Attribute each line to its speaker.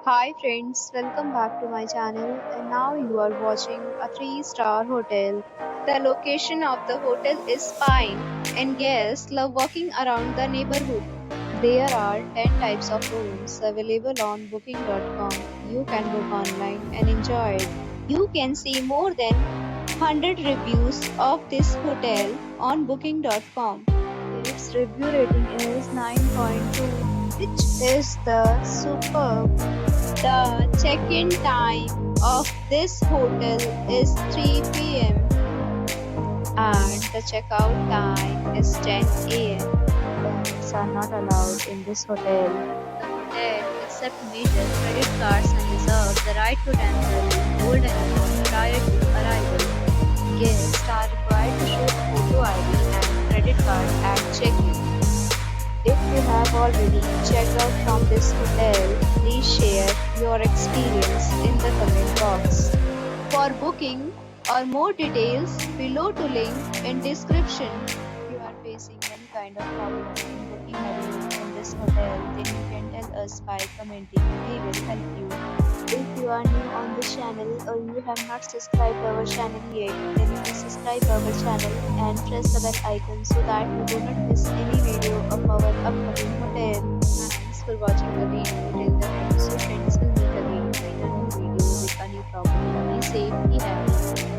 Speaker 1: Hi friends, welcome back to my channel and now you are watching a 3-star hotel. The location of the hotel is fine and guests love walking around the neighborhood. There are 10 types of rooms available on booking.com. You can book online and enjoy it. You can see more than 100 reviews of this hotel on booking.com. Its review rating is 9.2, which is the superb. The check-in time of this hotel is 3 p.m. and the checkout time is 10 a.m. Pets are not allowed in this hotel. The hotel accepts major credit cards and reserves the right to temporarily hold an amount prior to arrival. Guests are required to show photo ID and credit card at check-in. If you have already checked out from this hotel, please share your experience in the comment box. For booking or more details, below to link in description. If you are facing any kind of problem in booking a room in this hotel, then you can tell us by commenting. We will help you. If you are new on this channel or you have not subscribed our channel yet, then you can subscribe our channel and press the bell icon so that you do not miss any video of our upcoming hotel. Thanks for watching the video till the end. So friends, will meet again in a new video with a new problem. Be safe, be happy.